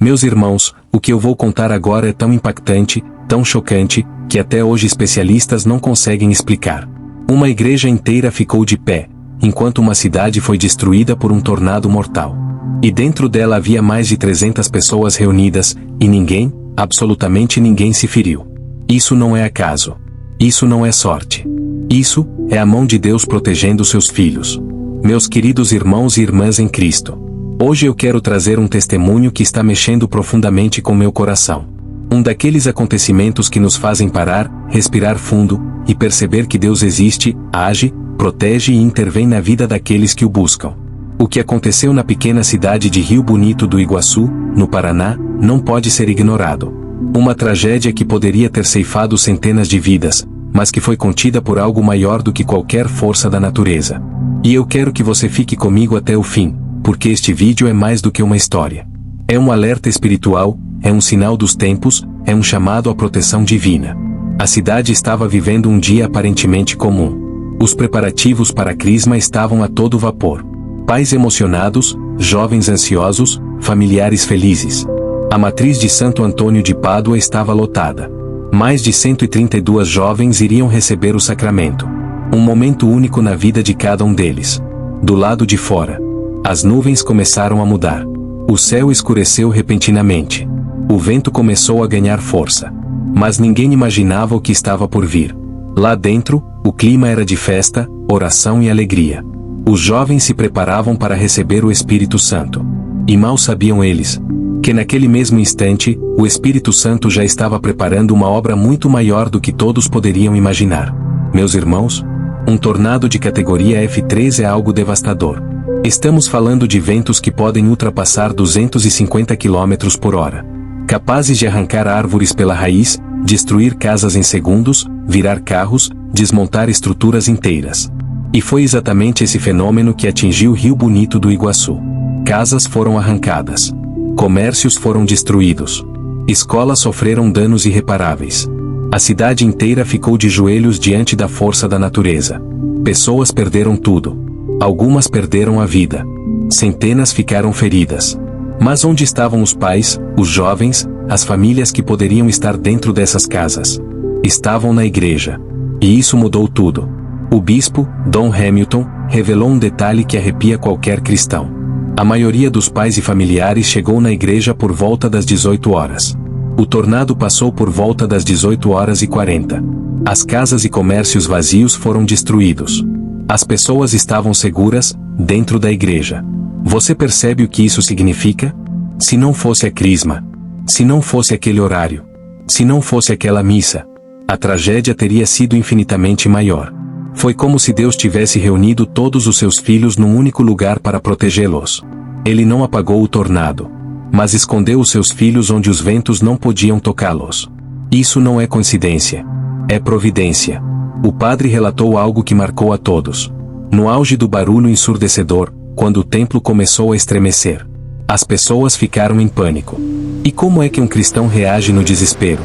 Meus irmãos, o que eu vou contar agora é tão impactante, tão chocante, que até hoje especialistas não conseguem explicar. Uma igreja inteira ficou de pé, enquanto uma cidade foi destruída por um tornado mortal. E dentro dela havia mais de 300 pessoas reunidas, e ninguém, absolutamente ninguém se feriu. Isso não é acaso. Isso não é sorte. Isso é a mão de Deus protegendo seus filhos. Meus queridos irmãos e irmãs em Cristo, hoje eu quero trazer um testemunho que está mexendo profundamente com meu coração. Um daqueles acontecimentos que nos fazem parar, respirar fundo, e perceber que Deus existe, age, protege e intervém na vida daqueles que o buscam. O que aconteceu na pequena cidade de Rio Bonito do Iguaçu, no Paraná, não pode ser ignorado. Uma tragédia que poderia ter ceifado centenas de vidas, mas que foi contida por algo maior do que qualquer força da natureza. E eu quero que você fique comigo até o fim, porque este vídeo é mais do que uma história. É um alerta espiritual, é um sinal dos tempos, é um chamado à proteção divina. A cidade estava vivendo um dia aparentemente comum. Os preparativos para a crisma estavam a todo vapor. Pais emocionados, jovens ansiosos, familiares felizes. A matriz de Santo Antônio de Pádua estava lotada. Mais de 132 jovens iriam receber o sacramento. Um momento único na vida de cada um deles. Do lado de fora, as nuvens começaram a mudar. O céu escureceu repentinamente. O vento começou a ganhar força. Mas ninguém imaginava o que estava por vir. Lá dentro, o clima era de festa, oração e alegria. Os jovens se preparavam para receber o Espírito Santo. E mal sabiam eles que naquele mesmo instante, o Espírito Santo já estava preparando uma obra muito maior do que todos poderiam imaginar. Meus irmãos, um tornado de categoria F3 é algo devastador. Estamos falando de ventos que podem ultrapassar 250 km por hora. Capazes de arrancar árvores pela raiz, destruir casas em segundos, virar carros, desmontar estruturas inteiras. E foi exatamente esse fenômeno que atingiu Rio Bonito do Iguaçu. Casas foram arrancadas. Comércios foram destruídos. Escolas sofreram danos irreparáveis. A cidade inteira ficou de joelhos diante da força da natureza. Pessoas perderam tudo. Algumas perderam a vida. Centenas ficaram feridas. Mas onde estavam os pais, os jovens, as famílias que poderiam estar dentro dessas casas? Estavam na igreja. E isso mudou tudo. O bispo, Dom Hamilton, revelou um detalhe que arrepia qualquer cristão. A maioria dos pais e familiares chegou na igreja por volta das 18 horas. O tornado passou por volta das 18h40. As casas e comércios vazios foram destruídos. As pessoas estavam seguras, dentro da igreja. Você percebe o que isso significa? Se não fosse a crisma, se não fosse aquele horário, se não fosse aquela missa, a tragédia teria sido infinitamente maior. Foi como se Deus tivesse reunido todos os seus filhos num único lugar para protegê-los. Ele não apagou o tornado, mas escondeu os seus filhos onde os ventos não podiam tocá-los. Isso não é coincidência. É providência. O padre relatou algo que marcou a todos. No auge do barulho ensurdecedor, quando o templo começou a estremecer, as pessoas ficaram em pânico. E como é que um cristão reage no desespero?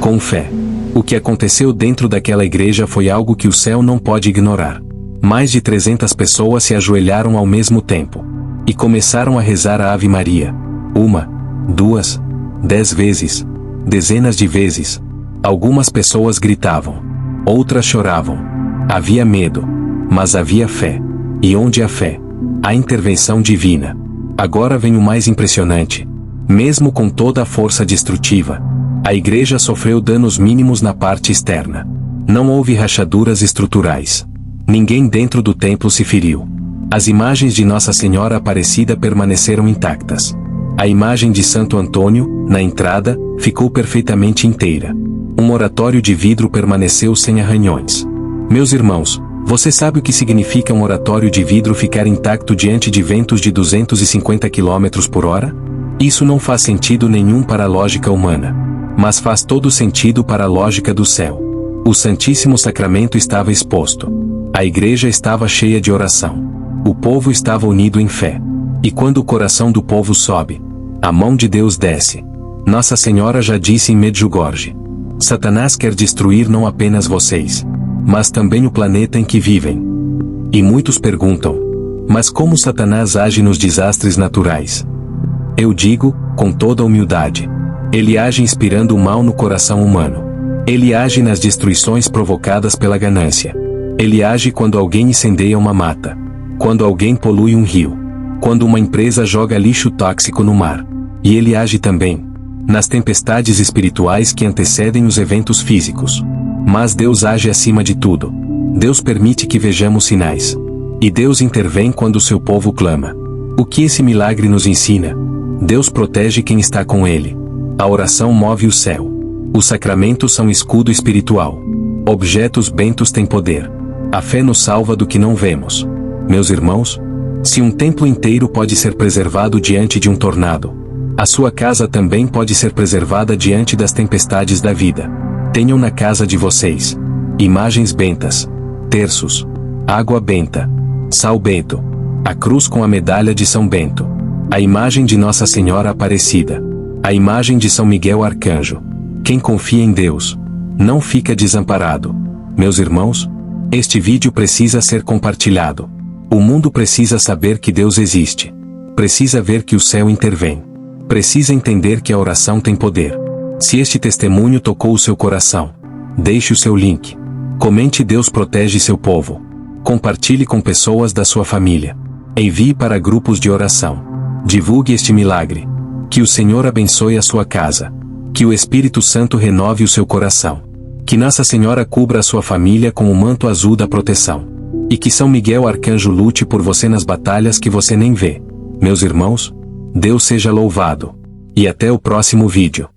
Com fé. O que aconteceu dentro daquela igreja foi algo que o céu não pode ignorar. Mais de 300 pessoas se ajoelharam ao mesmo tempo. E começaram a rezar a Ave Maria. 1, 2, 10 vezes. Dezenas de vezes. Algumas pessoas gritavam. Outras choravam. Havia medo. Mas havia fé. E onde há fé, há intervenção divina. Agora vem o mais impressionante. Mesmo com toda a força destrutiva, a igreja sofreu danos mínimos na parte externa. Não houve rachaduras estruturais. Ninguém dentro do templo se feriu. As imagens de Nossa Senhora Aparecida permaneceram intactas. A imagem de Santo Antônio, na entrada, ficou perfeitamente inteira. Um oratório de vidro permaneceu sem arranhões. Meus irmãos, você sabe o que significa um oratório de vidro ficar intacto diante de ventos de 250 km por hora? Isso não faz sentido nenhum para a lógica humana. Mas faz todo sentido para a lógica do céu. O Santíssimo Sacramento estava exposto. A igreja estava cheia de oração. O povo estava unido em fé. E quando o coração do povo sobe, a mão de Deus desce. Nossa Senhora já disse em Medjugorje: Satanás quer destruir não apenas vocês, mas também o planeta em que vivem. E muitos perguntam: mas como Satanás age nos desastres naturais? Eu digo, com toda humildade. Ele age inspirando o mal no coração humano. Ele age nas destruições provocadas pela ganância. Ele age quando alguém incendeia uma mata. Quando alguém polui um rio. Quando uma empresa joga lixo tóxico no mar. E ele age também nas tempestades espirituais que antecedem os eventos físicos. Mas Deus age acima de tudo. Deus permite que vejamos sinais. E Deus intervém quando o seu povo clama. O que esse milagre nos ensina? Deus protege quem está com Ele. A oração move o céu. Os sacramentos são escudo espiritual. Objetos bentos têm poder. A fé nos salva do que não vemos. Meus irmãos, se um templo inteiro pode ser preservado diante de um tornado, a sua casa também pode ser preservada diante das tempestades da vida. Tenham na casa de vocês imagens bentas, terços, água benta, sal bento, a cruz com a medalha de São Bento, a imagem de Nossa Senhora Aparecida, a imagem de São Miguel Arcanjo. Quem confia em Deus não fica desamparado. Meus irmãos, este vídeo precisa ser compartilhado. O mundo precisa saber que Deus existe. Precisa ver que o céu intervém. Precisa entender que a oração tem poder. Se este testemunho tocou o seu coração, deixe o seu link. Comente: Deus protege seu povo. Compartilhe com pessoas da sua família. Envie para grupos de oração. Divulgue este milagre. Que o Senhor abençoe a sua casa. Que o Espírito Santo renove o seu coração. Que Nossa Senhora cubra a sua família com o manto azul da proteção. E que São Miguel Arcanjo lute por você nas batalhas que você nem vê. Meus irmãos, Deus seja louvado. E até o próximo vídeo.